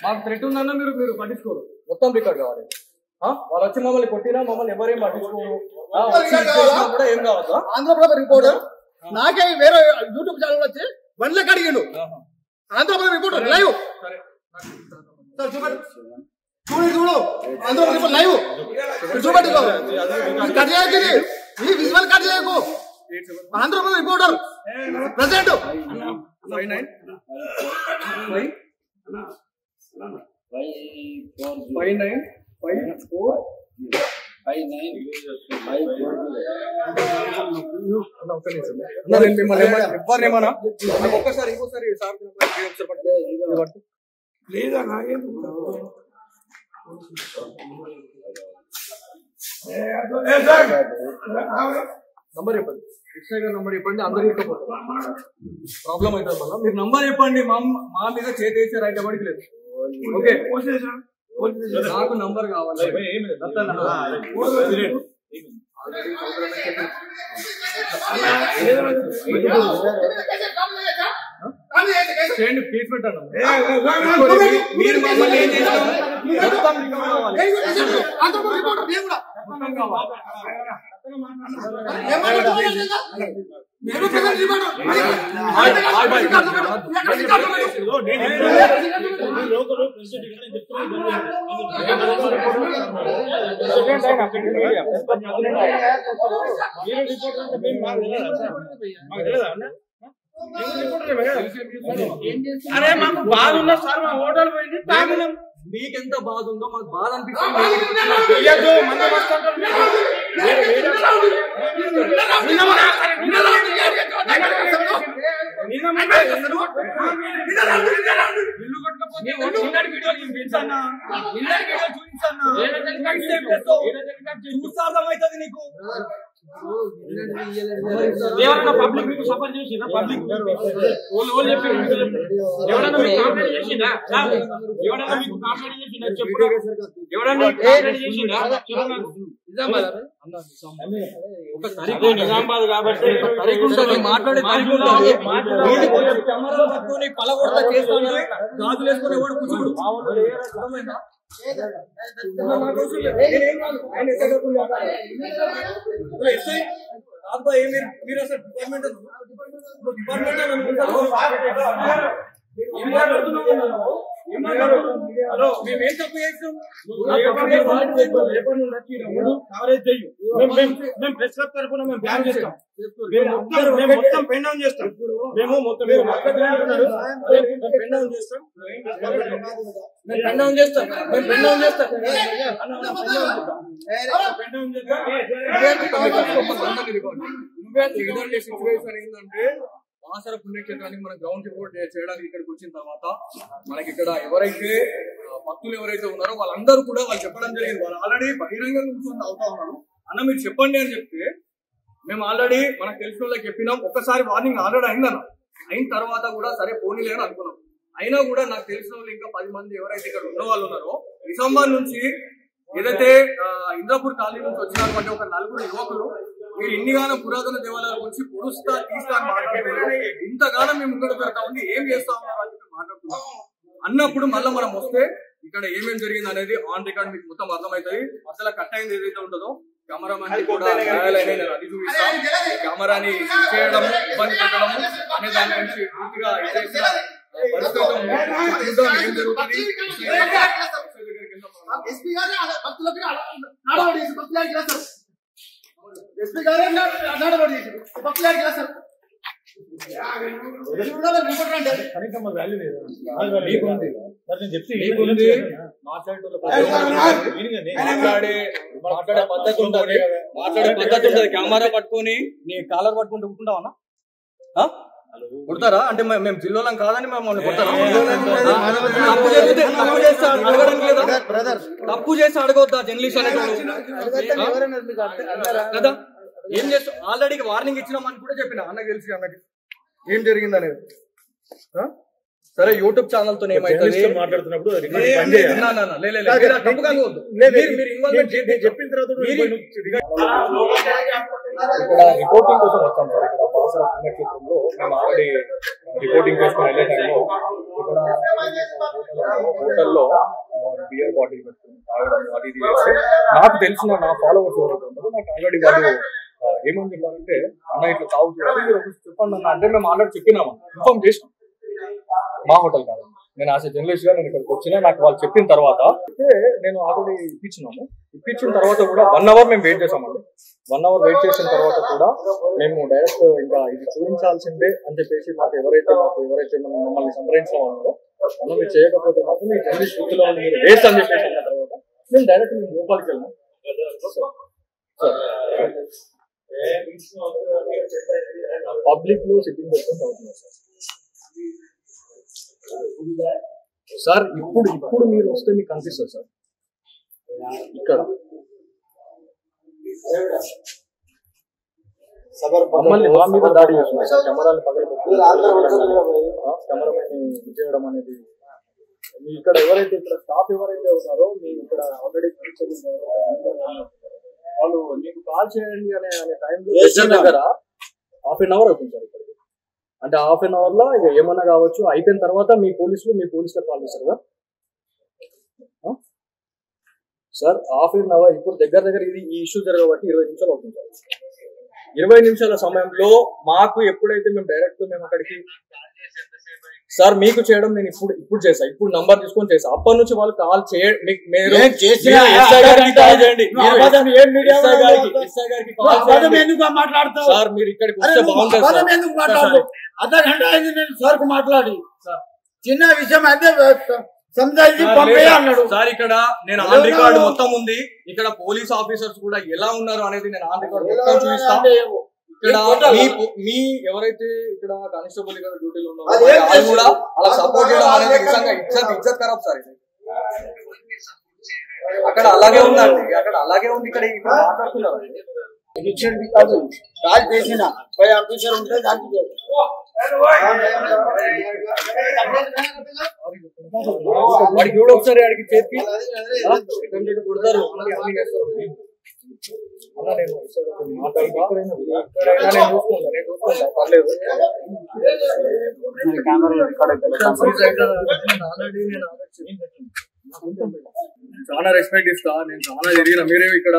మాకు థ్రెట్ ఉందన్నా మీరు పట్టించుకోరు, మొత్తం రికార్డ్ కావాలి. వాళ్ళు వచ్చి మమ్మల్ని కొట్టినా మమ్మల్ని ఎవరేం పట్టించుకోరు, కూడా ఏం కావద్దా? ఆంధ్రప్రదేశ్ రిపోర్టర్ నాకే వేరే యూట్యూబ్ ఛానల్ వచ్చి 1 లక్ష అడిగాడు. ఆంధ్రప్రదేశ్ రిపోర్టర్ లైవ్ చూడు ఆంధ్రప్రదేశ్ లైవ్ చూపెట్టుకో, కట్ చేయకు, ఈ విజువల్ కట్ చేయకు. ఆంధ్రప్రదేశ్ రిపోర్టర్ ప్రెసిడెంట్ 5954 ఎవరినేమన్నా ఒక్కసారి సార్ లేదా నాగేంద్ర నంబర్ చెప్పండి, ఎస్ఐ గారు నంబర్ చెప్పండి. అందరికీ ప్రాబ్లం అవుతుంది మళ్ళీ. మీరు నంబర్ చెప్పండి, మా మీద చేసి రైట్ ఎవరికి లేదు. ఓకే నాకు నంబర్ కావాలి. చేయండి, కేసు పెట్టండి. మీరు మమ్మల్ని ఏం చేస్తాం మొత్తం కావాలి. అరే మాకు బాధ ఉన్నా సార్, మా హోటల్ పోయింది తాగినాం. మీకెంత బాధ ఉందో మాకు బాధ అనిపిస్తుంది. చూస్తార్థమవుతుంది నీకు ఎవరన్నా పబ్లిక్ మీకు సపోర్ట్ చేసిందా? పబ్లిక్ ఎవరన్నా మీకు కాంప్లైంట్ చేసిందా? ఎవరన్నా మీకు కాంప్లైంట్ చేసిందా? చెప్పు. ఎవరన్నా కాంప్లైంట్ చేసిందా? నిజామాబాద్ కాబట్టి మాట్లాడే కెమెరా పట్టుకొని పలగొడతా చేస్తాను గాజులు వేసుకొని ఎవడు కూర్చోడు మీరు అసలు డిపార్ట్మెంట్ హలో మేమేం తప్పు చేస్తాం? మేము ప్రెస్ క్లబ్ తరఫున మేము బ్యాన్ చేస్తాం. మేము మొత్తం పెన్ డౌన్ చేస్తాం. మేము మొత్తం పెన్ డౌన్ చేస్తాం. సిచ్యువేషన్ ఏంటంటే బాసర పుణ్యక్షేత్రానికి మనం గ్రౌండ్ రిపోర్ట్ చేయడానికి ఇక్కడికి వచ్చిన తర్వాత మనకి ఇక్కడ ఎవరైతే భక్తులు ఎవరైతే ఉన్నారో వాళ్ళందరూ కూడా వాళ్ళు చెప్పడం జరిగింది. వాళ్ళు ఆల్రెడీ బహిరంగంగా కూర్చొని అవుతా ఉన్నారు. అన్న మీరు చెప్పండి అని చెప్తే మేము ఆల్రెడీ మనకు తెలిసిన వాళ్ళకి చెప్పినాం. ఒక్కసారి వార్నింగ్ ఆల్రెడీ అయిందన్న. అయిన తర్వాత కూడా సరే పోనీలే అని అనుకున్నాం. అయినా కూడా నాకు తెలిసిన వాళ్ళు ఇంకా 10 మంది ఎవరైతే ఇక్కడ ఉన్న వాళ్ళు ఉన్నారో నిజామాబాద్ నుంచి ఏదైతే ఇంద్రాపూర్ కాలనీ నుంచి వచ్చినటువంటి ఒక 4 యువకులు మీరు ఇన్నిగానో పురాతన దేవాలయాల గురించి పొడుస్తా తీస్తా మాట్లాడుతున్నారు. ఇంతగానో మేము ముందు పెడతా ఉంది ఏం చేస్తా ఉన్నారు అని చెప్పి మాట్లాడుతున్నాం అన్నప్పుడు మళ్ళీ మనం వస్తే ఇక్కడ ఏమేమి జరిగింది అనేది ఆన్ రికార్డ్ మీకు మొత్తం అర్థమవుతుంది. అసలు కట్ అయింది ఏదైతే ఉంటుందో కెమెరామెన్ కూడా అది చూపిస్తాం. కెమెరాని చేయడం ఇబ్బంది పెట్టడం అనే దాని గురించి పూర్తిగా ఏం జరుగుతుంది మాట్లాడే పద్ధతి ఉంటుంది. కెమెరా పట్టుకొని నీ కాలర్ పట్టుకుంటూ ఉంటున్నావన్నా కొడతారా? అంటే మేము జిల్లాలం కాదని మమ్మల్ని కొడతారా? తప్పు చేస్తే అడగొద్దా జర్నలిస్ట్ అనేటోడు కదా? ఏం చేస్తాం? ఆల్రెడీ వార్నింగ్ ఇచ్చినామని కూడా చెప్పిన అన్నకి తెలిసి అన్నకి ఏం జరిగింది అనేది. సరే యూట్యూబ్ ఛానల్ తో ఏమైతుంది మాట్లాడుతున్నప్పుడు చెప్పిన తర్వాత ఇక్కడ రిపోర్టింగ్ కోసం వచ్చాం సార్. ఇక్కడ బాసర పుణ్యక్షేత్రంలో మేము ఆల్రెడీ రిపోర్టింగ్ చేసుకుని వెళ్ళే టైంలో ఇక్కడ హోటల్లో బియర్ బాటిల్ పెట్టుకుని తాగడం అది ఇది చేస్తే నాకు తెలిసిన నా ఫాలోవర్స్ ఎవరైతే ఉంటారో నాకు ఆల్రెడీ వాళ్ళు ఏమని చెప్పారంటే అన్న ఇట్లా తాగుతున్నారు మీరు చెప్పండి అన్న. అంటే మేము ఆల్రెడీ చెప్పినాము, ఇన్ఫార్మ్ చేసినాం. మా హోటల్ కాదు, నేను యాజ్ ఎ జర్నలిస్ట్ గా నేను ఇక్కడికి వచ్చినా నాకు వాళ్ళు చెప్పిన తర్వాత నేను ఆల్రెడీ ఇప్పించిన తర్వాత కూడా 1 అవర్ మేము వెయిట్ చేసామండి. 1 అవర్ వెయిట్ చేసిన తర్వాత కూడా మేము డైరెక్ట్ ఇంకా ఇది చూపించాల్సిందే అని చెప్పేసి మాకు ఎవరైతే మమ్మల్ని సంప్రదించిన ఉన్నారో మనం మీరు చేయకపోతే మాత్రం మీ జర్నలిస్ట్ వృత్తిలో మీరు వేస్ట్ అని చెప్పేసి అన్న తర్వాత మేము డైరెక్ట్ మేము లోపలికి వెళ్ళాం. పబ్లిక్ లో సిట్టింగ్ పెట్టుకుంటూ అవుతున్నాం సార్. ఇప్పుడు మీరు వస్తే మీకు కనిపిస్తుంది సార్. ఇక్కడ మమ్మల్ని మా మీద దాడి చేస్తున్నారు సార్. కెమెరాలు పగలగొట్టి కెమెరామెన్ చేయడం అనేది మీ ఇక్కడ ఎవరైతే ఇక్కడ స్టాఫ్ ఎవరైతే ఉన్నారో మీరు ఇక్కడ ఆల్రెడీ వాళ్ళు మీకు కాల్ చేయండి అనే టైంలో దగ్గర 1/2 అవర్ అవుతుంది సార్. ఇక్కడికి అంటే 1/2 అవర్ లో ఇక ఏమన్నా కావచ్చు. అయిపోయిన తర్వాత మీ పోలీసులకు కాల్ చేస్తారు కదా సార్. 1/2 అవర్ ఇప్పుడు దగ్గర ఇది ఈ ఇష్యూ జరగబట్టి 20 నిమిషాలు అవుతుంది సార్. 20 నిమిషాల సమయంలో మాకు ఎప్పుడైతే మేము అక్కడికి సార్ మీకు చేయడం నేను ఇప్పుడు చేసా, ఇప్పుడు నంబర్ తీసుకొని చేసా. అప్పటి నుంచి వాళ్ళు కాల్ చేయండి సార్. మీరు ఇక్కడికి వస్తే బాగుంటుంది సార్. మాట్లాడి చిన్న విషయం అయితే అన్నాడు సార్. ఇక్కడ నేను ఆన్ రికార్డ్ మొత్తం ఉంది. ఇక్కడ పోలీస్ ఆఫీసర్స్ కూడా ఎలా ఉన్నారు అనేది నేను ఆన్ రికార్డ్ మొత్తం చూపిస్తాను. ఇక్కడ మీ ఎవరైతే ఇక్కడ కానిస్టేబుల్ ఇక్కడ డ్యూటీలో ఉన్నారో వాళ్ళు కూడా అలా సపోర్ట్ చేయడం అనేది నిజంగా ఇజ్జత్ ఖరాబ్ సార్. అక్కడ అలాగే ఉందండి, అక్కడ అలాగే ఉంది. ఇక్కడ ఇప్పుడు మాట్లాడుతున్నారు కాల్ చేసిన పై ఆఫీసర్ ఉంటే దానికి వాడికి కూడా ఒకసారి వాడికి చేతికి కొడతారు. పర్లేదు చాలా రెస్పెక్ట్ ఇస్తా, నేను చాలా ఎదిగిన. మీరే ఇక్కడ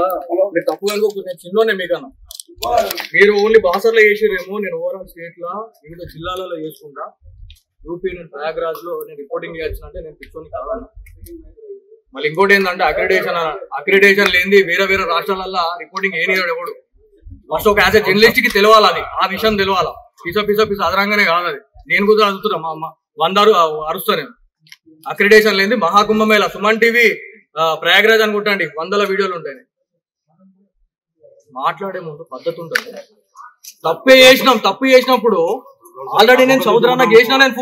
మీరు తప్పు అనుకోకు, నేను చిన్నోనే మీకన్నా. మీరు ఓన్లీ బాసర్లో చేసిరేమో, నేను ఓవరాల్ స్టేట్ లా వివిధ జిల్లాలలో చేసుకుంటా. యూపీ నేను ప్రయాగ్రాజ్ లో నేను రిపోర్టింగ్ చేయాల్సిందంటే నేను పిచ్చోని కావాలి. మళ్ళీ ఇంకోటి ఏంటంటే అక్రిడేషన్ లేనిది వేరే వేరే రాష్ట్రాలల్లో రిపోర్టింగ్ ఏనియాడు ఎవడు. ఫస్ట్ ఒక యాజ్ ఎ జర్నలిస్ట్ కి తెలవాలి, అది ఆ విషయం తెలవాలా. పిస అదరంగానే కాదు అది. నేను కూడా అడుగుతున్నా, మా అమ్మ 100 అరుస్తా నేను. అక్రిడేషన్ లేనిది మహాకుంభమేళ సుమన్ టీవీ ప్రయాగ్రాజ్ అనుకుంటండి 100 వీడియోలు ఉంటాయి. మాట్లాడే ముందు పద్ధతి ఉంటుంది. తప్పు చేసినప్పుడు ఆల్రెడీ నేను చౌదరన్నకి చేసిన, నేను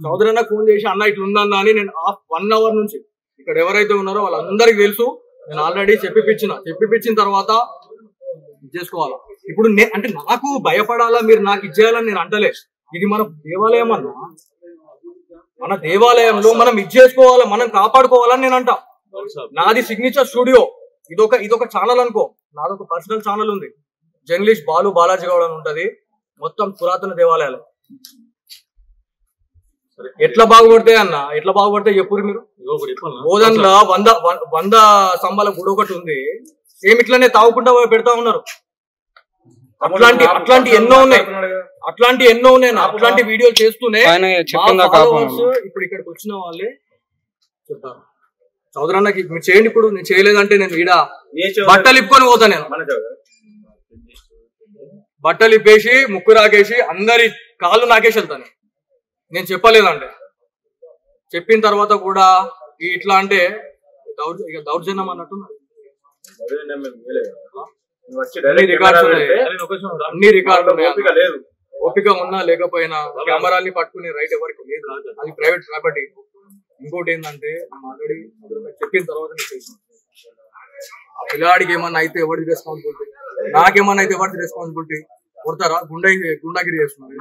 చౌదరన్నకు ఫోన్ చేసి అన్న ఇట్లుందన్నా అని నేను 1 hour నుంచి ఇక్కడ ఎవరైతే ఉన్నారో వాళ్ళందరికీ తెలుసు. నేను ఆల్రెడీ చెప్పిపించిన తర్వాత చేసుకోవాలా. ఇప్పుడు అంటే నాకు భయపడాలా, మీరు నాకు ఇచ్చేయాలని నేను అంటలే. ఇది మన దేవాలయం అన్నా, మన దేవాలయంలో మనం ఇచ్చేసుకోవాలా, మనం కాపాడుకోవాలని నేను అంటా. నాది సిగ్నేచర్ స్టూడియో, ఇదొక ఛానల్ అనుకో. నాదొక పర్సనల్ ఛానల్ ఉంది, జర్నలిస్ట్ బాలాజీ గౌడ్ అని ఉంటది. మొత్తం పురాతన దేవాలయాలు ఎట్లా బాగుపడతాయి అన్న, ఎట్లా బాగుపడతాయి చెప్పురు మీరు. బోధన్లో 100 స్తంభాల గుడి ఒకటి ఉంది, సేమ్ ఇట్లానే తాగుకుంటా పెడతా ఉన్నారు. అట్లాంటి ఎన్నో ఉన్నాయి. అట్లాంటి వీడియోలు చేస్తూనే ఇప్పుడు ఇక్కడికి వచ్చిన వాళ్ళే చెప్తారు, చౌదరన్నకి మీరు చేయండి. ఇప్పుడు నేను చేయలేదంటే నేను ఈడ బట్టలు ఇప్పుకొని పోతా. నేను బట్టలు ఇప్పేసి ముక్కు రాకేసి అందరి కాళ్ళు నాకేసి వెళ్తాను. నేను చెప్పలేదంటే, చెప్పిన తర్వాత కూడా ఇట్లా అంటే దౌర్జన్యం అన్నట్టు. అన్ని రికార్డు ఓపిక ఉన్నా లేకపోయినా కెమెరాల్ని పట్టుకునే రైట్ ఎవరికి లేదు, అది ప్రైవేట్ ప్రాపర్టీ. ఇంకోటి ఏంటంటే ఆల్రెడీ చెప్పిన తర్వాత ఆ పిల్లాడికి ఏమన్నా అయితే ఎవరిది రెస్పాన్సిబిలిటీ, నాకేమన్నా అయితే ఎవరిది రెస్పాన్సిబిలిటీ? కొడతారా? గుండాగిరి చేస్తున్నారు.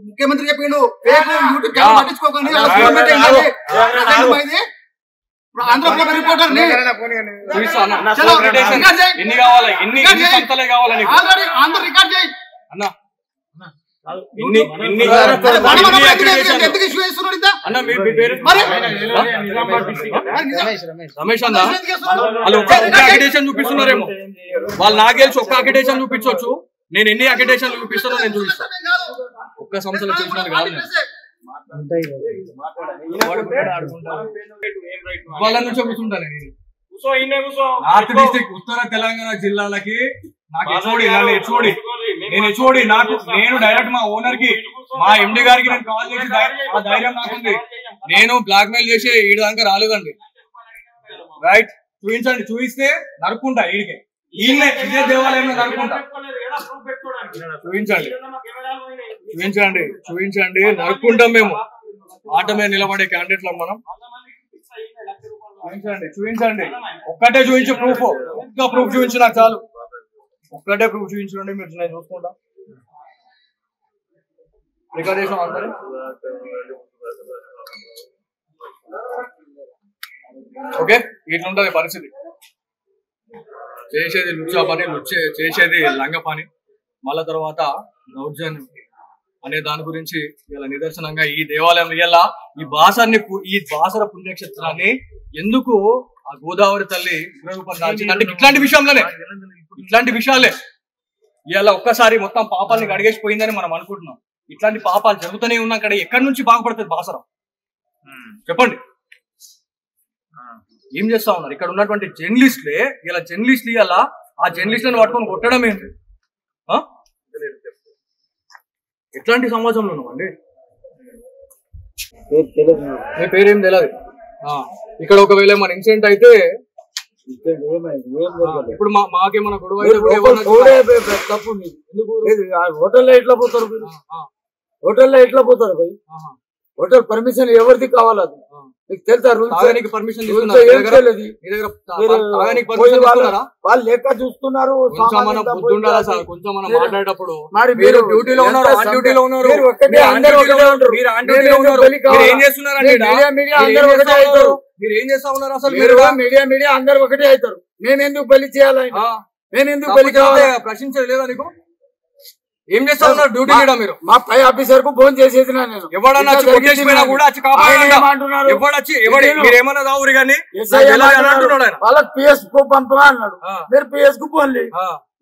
ముఖ్యమంత్రి చెప్పిండు ఆంధ్రప్రదేశ్ రిపోర్టర్ ఎన్ని కావాలి, ఎన్ని సంస్థలే కావాలి ఆంధ్ర రికార్డ్ చేయి అన్న. రమేష్ అన్న వాళ్ళు ఒక్క అక్రిడేషన్ చూపిస్తున్నారేమో, వాళ్ళు నాగేల్సి ఒక్క అక్రిడేషన్ చూపించవచ్చు. నేను ఎన్ని అక్రిడేషన్ చూపిస్తానో నేను చూపిస్తాను. ఒక్క సంస్థలో చూసినది కాదు. వాళ్ళ నుంచి కూర్చుంటాను నేను. నార్త్ డిస్ట్రిక్ట్ ఉత్తర తెలంగాణ జిల్లాలకి నాకు హెచ్ఓడి నేను డైరెక్ట్ మా ఓనర్ కి, మా ఎండి గారికి నేను కాల్ చేసి ఆ ధైర్యం నాకుంది. నేను బ్లాక్ మెయిల్ చేసి ఈడ దాకా రాలేదండి. రైట్, చూపిస్తే నరుక్కుంటా. ఈడికి ఇదే దేవాలయంలో నరుక్కుంటా. చూపించండి నరుక్కుంటాం మేము. ఆట మీద నిలబడే క్యాండిడేట్లం మనం. చూపించండి ఒక్కటే చూపించు ప్రూఫ్. ఒక్క ప్రూఫ్ చూపించు నాకు చాలు. ఒక్కటే ప్రూఫ్ చూపించండి మీరు, నేను చూసుకుంటా. రికార్డ్ చేసాం అందరూ. ఓకే, ఇట్లుంటది పరిస్థితి. చేసేది లుచ్చా పని, చేసేది లంగ పని. మళ్ళా తర్వాత దౌర్జన్యం అనే దాని గురించి ఇలా నిదర్శనంగా ఈ దేవాలయం ఇలా ఈ బాసర పుణ్యక్షేత్రాన్ని ఎందుకు ఆ గోదావరి తల్లి రూపం దాల్చింది అంటే ఇట్లాంటి విషయాలే. ఇలా ఒక్కసారి మొత్తం పాపాలని అడిగేసిపోయిందని మనం అనుకుంటున్నాం. ఇట్లాంటి పాపాలు జరుగుతూనే ఉన్నా అక్కడ ఎక్కడి నుంచి బాగుపడుతుంది బాసరం చెప్పండి. ఏం చేస్తా ఉన్నారు ఇక్కడ ఉన్నటువంటి జర్నలిస్టులే. ఇలా జర్నలిస్టులు ఇలా ఆ జర్నలిస్టులను పట్టుకొని కొట్టడం ఏంటి? ఎట్లాంటి సమాజంలో ఉన్నామండి? మీ పేరేం తెలియదు. ఇక్కడ ఒకవేళ మన ఇన్సిడెంట్ అయితే ఏమైంది ఏం జరగలేదు. ఇప్పుడు మాకేమన్నా గొడవ మీరు అయితే కూడా లోపల ఏమన్నా పోరే తప్పు మీది. ఏది, ఆ హోటల్లో ఎట్లా పోతారు మీరు? హోటల్లో ఎట్లా పోతారు పోయి? హోటల్ పర్మిషన్ ఎవరిది కావాలి? అది మీకు తెలుసా? రూల్స్ తాగడానికి పర్మిషన్ ఏం తీసుకున్నారా? చేయలేదు. మీ దగ్గర మీరు తాగడానికి పోయి పర్మిషన్ వాళ్ళు తీసుకున్నారా? వాళ్ళు లెక్క చూస్తున్నారు. కొంచెం మనం సామాన్యంగా బుద్ధి ఉండాలా సార్? పోయి కొంచెం మనం మీరు- మాట్లాడేటప్పుడు మరి మీరు మీరు డ్యూటీలో ఉన్నారు, ఎంత ఆన్ డ్యూటీలో ఉన్నారు, మీరు ఒక్కటే, మీరు ఆన్ అందరూ డ్యూటీలో ఒకటే ఉన్నారు, ఉంటారు. మీరు ఆన్ మీరు డ్యూటీలో ఎందుకు ఉన్నారు. బలి కావాలా? మీరు ఏం చేస్తున్నారండి? మీరు మీడియా అందరూ ఒకటే అవుతారు. మీరు ఏం చేస్తా ఉన్నారు అసలు? మీరు మీరు మీడియా అందరూ ఒకటే అవుతారు. మేము ఎందుకు బలి చేయాలి? మేము ఎందుకు బలి కావాలి? ప్రశ్నించలేదు లేదా నీకు? ఏం చేస్తా ఉన్నారు డ్యూటీ లీడా మీరు? మా పై ఆఫీసర్ కు ఫోన్ చేసేది నేను. ఎవడన్నా వచ్చి కొట్టేసిపోయినా కూడా వచ్చి కాపాడండి. ఏమంటున్నారు? ఎవడొచ్చి మీరేమన్నా దావురు కానీ ఎస్ఐ అంటున్నాడు ఆయన. వాళ్ళకి పిఎస్ కు పంపమా అన్నాడు. మీరు పిఎస్ కు పోన్లీ.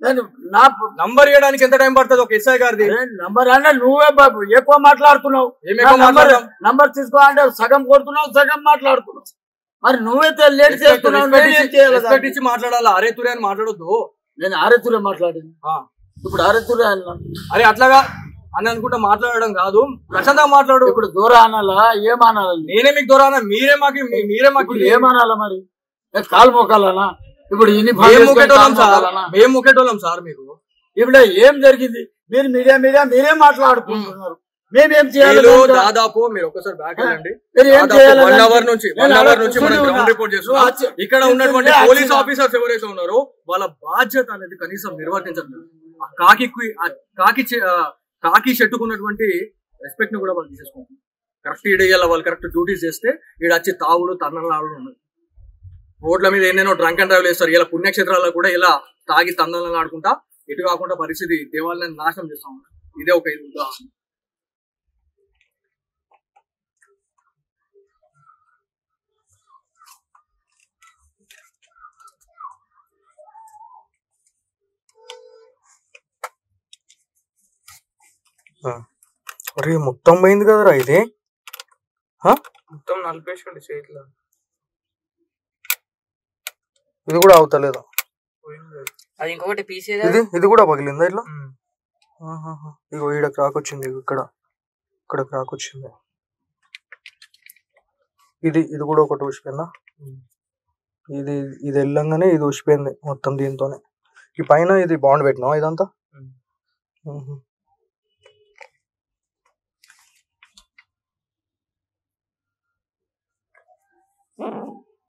నేను నా నంబర్ ఇవ్వడానికి ఎంత టైం పడుతుంది ఒక ఎస్ఐ గారిది? నంబర్ అన్న నువ్వే బాబు ఎక్కువ మాట్లాడుతున్నావు. ఏం ఎక్కువ మాట్లాడదాం? నంబర్ తీసుకో అంటే సగం కొడుతున్నావు, సగం మాట్లాడుతున్నావు. మరి నువ్వే లేట్ చేస్తున్నావు. రెస్పెక్ట్ ఇచ్చి మాట్లాడాలా? అరే తురే అని మాట్లాడొద్దు. నేను ఆరెత్తురే మాట్లాడింది. ఇప్పుడు ఆరెత్తురే అన్నా. అరే అట్లాగా అని అనుకుంటా మాట్లాడడం కాదు, ప్రశాంతంగా మాట్లాడు. ఇప్పుడు దూరం అనాలా ఏమనాలి? నేనే మీకు దూరానా? మీరే మాకు ఏమనాలా? మరి కాలు మొక్కాలనా? ఇప్పుడు మేము ముఖ్యటోళ్ళం సార్. మీకు ఇప్పుడు ఏం జరిగింది? మీరు మీరే మాట్లాడుకుంటున్నారు. మేమేం చేయాలి? దాదాపు మీరు ఒకసారి బ్యాక్ వెళ్ళండి. ఏం చేయాలి? 1 hour నుంచి మనం గ్రౌండ్ రిపోర్ట్ చేస్తున్నాం. ఇక్కడ ఉన్నటువంటి పోలీస్ ఆఫీసర్స్ ఎవరైతే ఉన్నారో వాళ్ళ బాధ్యత అనేది కనీసం నిర్వర్తించలేదు. కాకి చెట్టుకున్నటువంటి రెస్పెక్ట్ ని కూడా వాళ్ళు తీసేసుకుంటారు. కరెక్ట్ ఈడేయాల వాళ్ళు కరెక్ట్ డ్యూటీస్ చేస్తే ఈడ వచ్చి తావులు తన్నలాడు ఉన్నది. రోడ్ల మీద ఎన్నెన్నో డ్రంక్ అండ్ డ్రైవ్ చేస్తారు. ఇలా పుణ్యక్షేత్రాల్లో కూడా ఇలా తాగి తందనలు ఆడుకుంటా ఎటు కాకుండా పరిస్థితి దేవాలయాన్ని నాశనం చేస్తా ఉన్నారు. ఇదే ఒక ఉదాహరణ. అరే మొత్తం పోయింది కదరా ఇది. మొత్తం నలిపేసుకోండి చేతిలో. ఇది కూడా అవుతలేదు. అది ఇంకొకటి పీసీ ఇది కూడా పగిలిందా ఇట్లా? ఇగో ఈడ క్రాక్ వచ్చింది. ఇక్కడ క్రాక్ వచ్చింది. ఇది కూడా ఒకటి ఊసిపోయిందా? ఇది వెళ్ళంగానే ఇది ఊసిపోయింది మొత్తం దీంతోనే. ఈ పైన ఇది బాండ్ పెట్టినావా ఇదంతా?